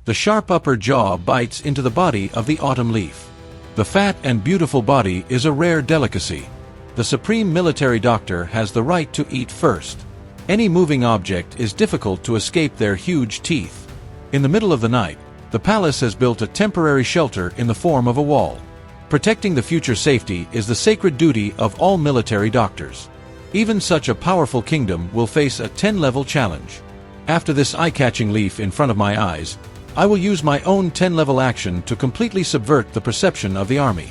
The sharp upper jaw bites into the body of the autumn leaf. The fat and beautiful body is a rare delicacy. The supreme military doctor has the right to eat first. Any moving object is difficult to escape their huge teeth. In the middle of the night, the palace has built a temporary shelter in the form of a wall. Protecting the future safety is the sacred duty of all military doctors. Even such a powerful kingdom will face a 10-level challenge. After this eye-catching leaf in front of my eyes, I will use my own 10-level action to completely subvert the perception of the army.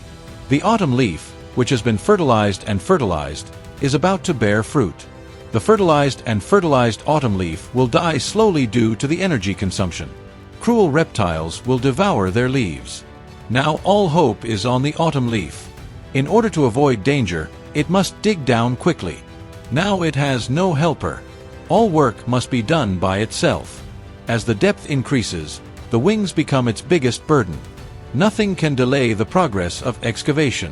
The autumn leaf, which has been fertilized, is about to bear fruit. The fertilized autumn leaf will die slowly due to the energy consumption. Cruel reptiles will devour their leaves. Now all hope is on the autumn leaf. In order to avoid danger, it must dig down quickly. Now it has no helper. All work must be done by itself. As the depth increases, the wings become its biggest burden. Nothing can delay the progress of excavation.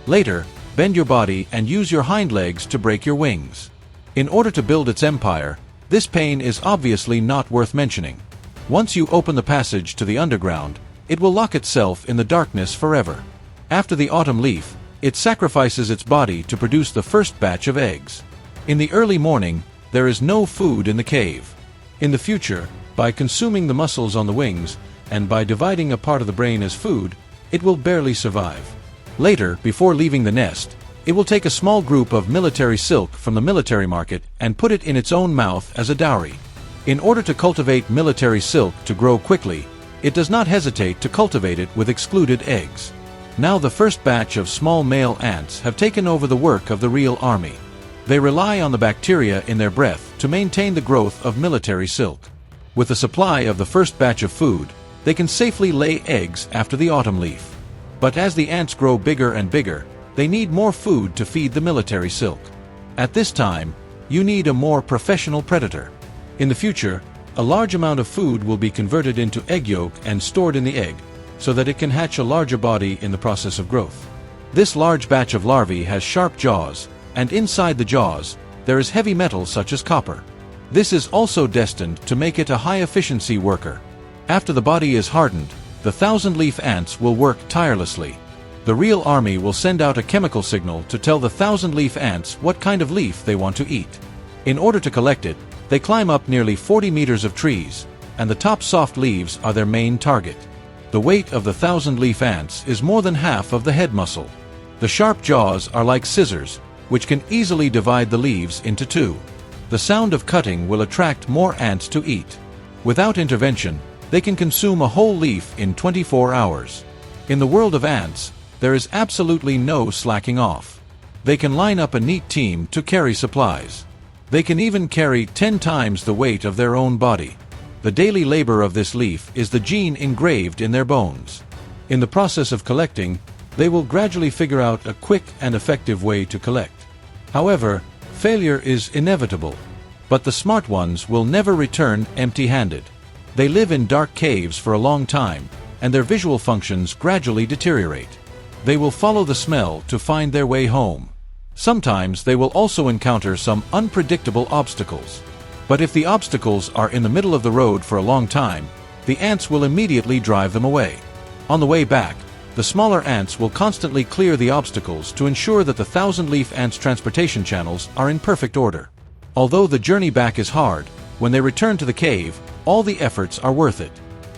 Later, bend your body and use your hind legs to break your wings. In order to build its empire, this pain is obviously not worth mentioning. Once you open the passage to the underground, it will lock itself in the darkness forever. After the autumn leaf, it sacrifices its body to produce the first batch of eggs. In the early morning, there is no food in the cave. In the future, by consuming the muscles on the wings, and by dividing a part of the brain as food, it will barely survive. Later, before leaving the nest, it will take a small group of military silk from the military market and put it in its own mouth as a dowry. In order to cultivate military silk to grow quickly, it does not hesitate to cultivate it with excluded eggs. Now the first batch of small male ants have taken over the work of the real army. They rely on the bacteria in their breath to maintain the growth of military silk. With the supply of the first batch of food, they can safely lay eggs after the autumn leaf. But as the ants grow bigger and bigger, they need more food to feed the military silk. At this time, you need a more professional predator. In the future, a large amount of food will be converted into egg yolk and stored in the egg, so that it can hatch a larger body in the process of growth. This large batch of larvae has sharp jaws, and inside the jaws, there is heavy metal such as copper. This is also destined to make it a high-efficiency worker. After the body is hardened, the thousand-leaf ants will work tirelessly. The real army will send out a chemical signal to tell the thousand-leaf ants what kind of leaf they want to eat. In order to collect it, they climb up nearly 40 meters of trees, and the top soft leaves are their main target. The weight of the thousand-leaf ants is more than half of the head muscle. The sharp jaws are like scissors, which can easily divide the leaves into two. The sound of cutting will attract more ants to eat. Without intervention, they can consume a whole leaf in 24 hours. In the world of ants, there is absolutely no slacking off. They can line up a neat team to carry supplies. They can even carry 10 times the weight of their own body. The daily labor of this leaf is the gene engraved in their bones. In the process of collecting, they will gradually figure out a quick and effective way to collect. However, failure is inevitable. But the smart ones will never return empty-handed. They live in dark caves for a long time, and their visual functions gradually deteriorate. They will follow the smell to find their way home. Sometimes they will also encounter some unpredictable obstacles. But if the obstacles are in the middle of the road for a long time, the ants will immediately drive them away. On the way back, the smaller ants will constantly clear the obstacles to ensure that the thousand-leaf ants' transportation channels are in perfect order. Although the journey back is hard, when they return to the cave, all the efforts are worth it.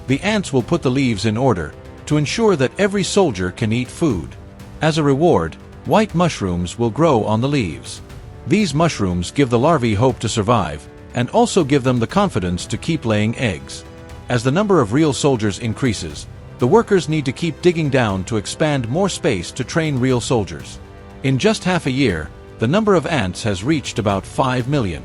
The ants will put the leaves in order to ensure that every soldier can eat food. As a reward, white mushrooms will grow on the leaves. These mushrooms give the larvae hope to survive, and also give them the confidence to keep laying eggs. As the number of real soldiers increases, the workers need to keep digging down to expand more space to train real soldiers. In just half a year, the number of ants has reached about 5 million.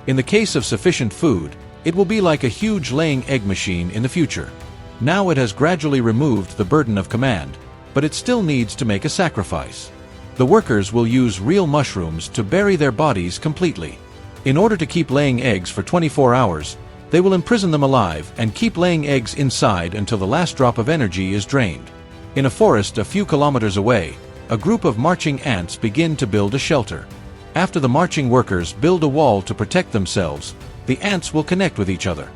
In the case of sufficient food, it will be like a huge laying egg machine in the future. Now it has gradually removed the burden of command, but it still needs to make a sacrifice. The workers will use real mushrooms to bury their bodies completely. In order to keep laying eggs for 24 hours, they will imprison them alive and keep laying eggs inside until the last drop of energy is drained. In a forest a few kilometers away, a group of marching ants begin to build a shelter. After the marching workers build a wall to protect themselves, the ants will connect with each other.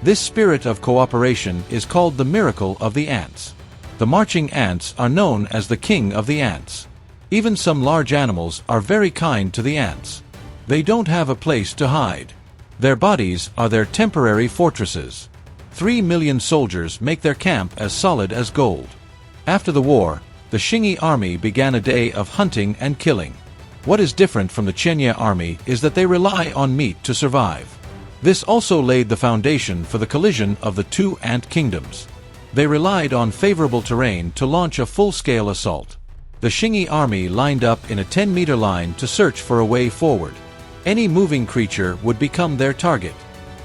This spirit of cooperation is called the miracle of the ants. The marching ants are known as the king of the ants. Even some large animals are very kind to the ants. They don't have a place to hide. Their bodies are their temporary fortresses. 3 million soldiers make their camp as solid as gold. After the war, the Xingyi army began a day of hunting and killing. What is different from the Qianye army is that they rely on meat to survive. This also laid the foundation for the collision of the two ant kingdoms. They relied on favorable terrain to launch a full-scale assault. The Xingyi army lined up in a 10-meter line to search for a way forward. Any moving creature would become their target.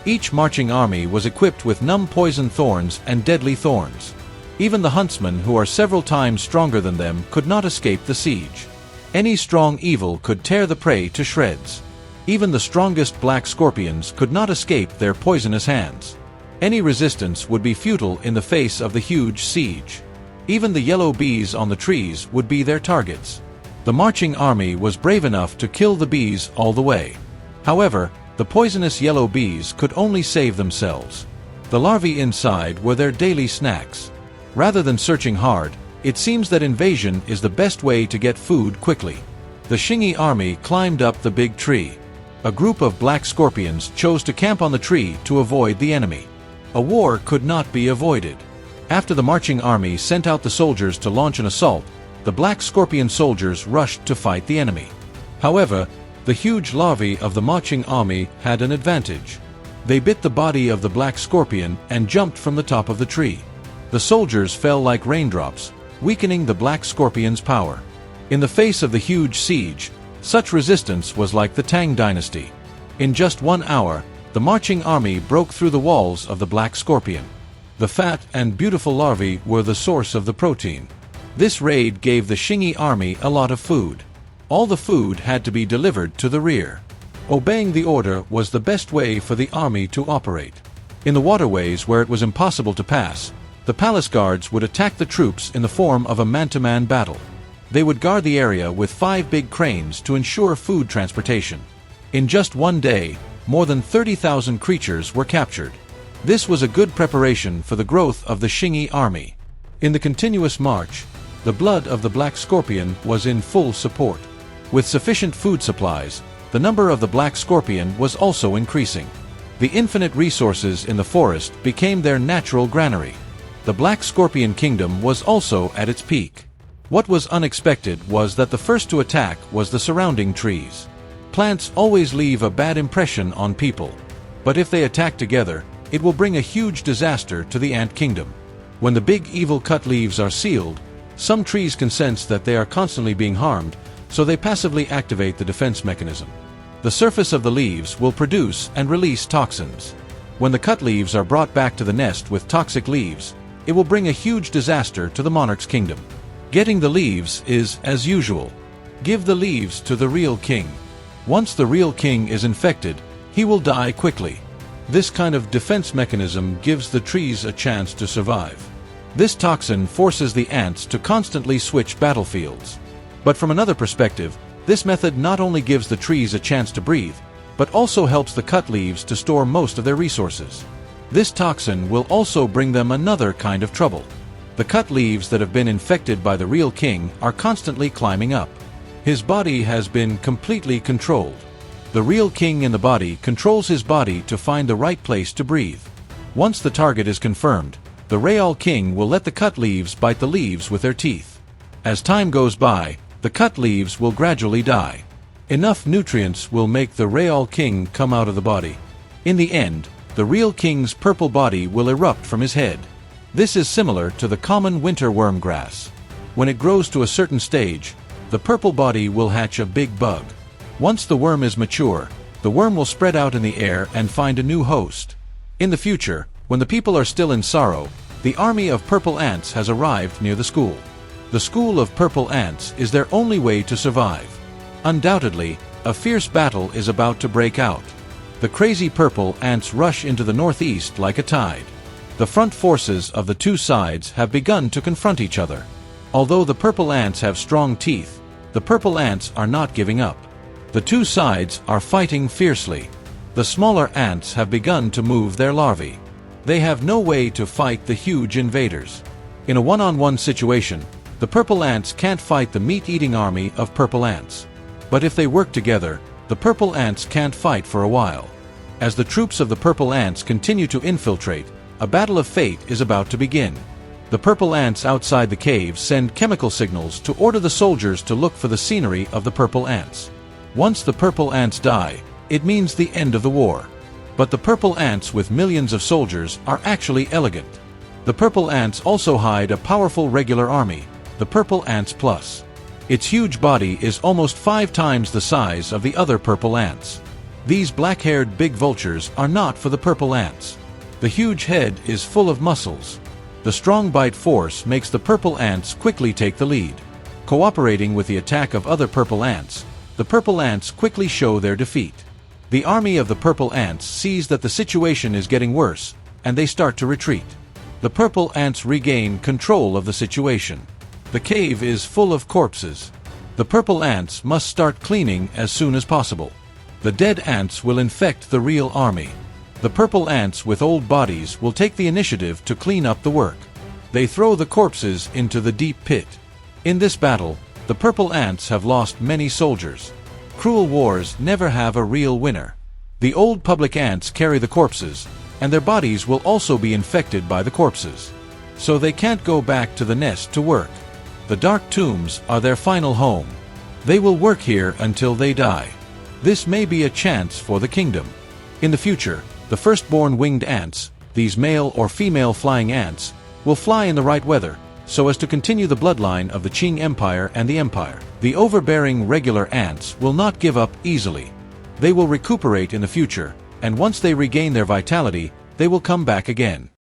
Each marching army was equipped with numb poison thorns and deadly thorns. Even the huntsmen, who are several times stronger than them, could not escape the siege. Any strong evil could tear the prey to shreds. Even the strongest black scorpions could not escape their poisonous hands. Any resistance would be futile in the face of the huge siege. Even the yellow bees on the trees would be their targets. The marching army was brave enough to kill the bees all the way. However, the poisonous yellow bees could only save themselves. The larvae inside were their daily snacks. Rather than searching hard, it seems that invasion is the best way to get food quickly. The Xingyi army climbed up the big tree. A group of black scorpions chose to camp on the tree to avoid the enemy. A war could not be avoided. After the marching army sent out the soldiers to launch an assault, the black scorpion soldiers rushed to fight the enemy. However, the huge larvae of the marching army had an advantage. They bit the body of the black scorpion and jumped from the top of the tree. The soldiers fell like raindrops, weakening the black scorpion's power. In the face of the huge siege, such resistance was like the Tang dynasty. In just 1 hour, the marching army broke through the walls of the black scorpion. The fat and beautiful larvae were the source of the protein. This raid gave the Xingyi army a lot of food. All the food had to be delivered to the rear. Obeying the order was the best way for the army to operate. In the waterways where it was impossible to pass, the palace guards would attack the troops in the form of a man-to-man battle. They would guard the area with 5 big cranes to ensure food transportation. In just 1 day, more than 30,000 creatures were captured. This was a good preparation for the growth of the Xingyi army. In the continuous march, the blood of the black scorpion was in full support. With sufficient food supplies, the number of the black scorpion was also increasing. The infinite resources in the forest became their natural granary. The black scorpion kingdom was also at its peak. What was unexpected was that the first to attack was the surrounding trees. Plants always leave a bad impression on people. But if they attack together, it will bring a huge disaster to the ant kingdom. When the big evil cut leaves are sealed, some trees can sense that they are constantly being harmed, so they passively activate the defense mechanism. The surface of the leaves will produce and release toxins. When the cut leaves are brought back to the nest with toxic leaves, it will bring a huge disaster to the monarch's kingdom. Getting the leaves is as usual. Give the leaves to the real king. Once the real king is infected, he will die quickly. This kind of defense mechanism gives the trees a chance to survive. This toxin forces the ants to constantly switch battlefields. But from another perspective, this method not only gives the trees a chance to breathe, but also helps the cut leaves to store most of their resources. This toxin will also bring them another kind of trouble. The cut leaves that have been infected by the real king are constantly climbing up. His body has been completely controlled. The real king in the body controls his body to find the right place to breathe. Once the target is confirmed, the real king will let the cut leaves bite the leaves with their teeth. As time goes by, the cut leaves will gradually die. Enough nutrients will make the real king come out of the body. In the end, the real king's purple body will erupt from his head. This is similar to the common winter worm grass. When it grows to a certain stage, the purple body will hatch a big bug. Once the worm is mature, the worm will spread out in the air and find a new host. In the future, when the people are still in sorrow, the army of purple ants has arrived near the school. The school of purple ants is their only way to survive. Undoubtedly, a fierce battle is about to break out. The crazy purple ants rush into the northeast like a tide. The front forces of the two sides have begun to confront each other. Although the purple ants have strong teeth, the purple ants are not giving up. The two sides are fighting fiercely. The smaller ants have begun to move their larvae. They have no way to fight the huge invaders. In a one-on-one situation, the purple ants can't fight the meat-eating army of purple ants. But if they work together, the purple ants can't fight for a while. As the troops of the purple ants continue to infiltrate, a battle of fate is about to begin. The purple ants outside the caves send chemical signals to order the soldiers to look for the scenery of the purple ants. Once the purple ants die, it means the end of the war. But the purple ants with millions of soldiers are actually elegant. The purple ants also hide a powerful regular army, the Purple Ants Plus. Its huge body is almost 5 times the size of the other purple ants. These black-haired big vultures are not for the purple ants. The huge head is full of muscles. The strong bite force makes the purple ants quickly take the lead. Cooperating with the attack of other purple ants, the purple ants quickly show their defeat. The army of the purple ants sees that the situation is getting worse, and they start to retreat. The purple ants regain control of the situation. The cave is full of corpses. The purple ants must start cleaning as soon as possible. The dead ants will infect the real army. The purple ants with old bodies will take the initiative to clean up the work. They throw the corpses into the deep pit. In this battle, the purple ants have lost many soldiers. Cruel wars never have a real winner. The old public ants carry the corpses, and their bodies will also be infected by the corpses. So they can't go back to the nest to work. The dark tombs are their final home. They will work here until they die. This may be a chance for the kingdom. In the future, the firstborn winged ants, these male or female flying ants, will fly in the right weather, so as to continue the bloodline of the Qing Empire and the Empire. The overbearing regular ants will not give up easily. They will recuperate in the future, and once they regain their vitality, they will come back again.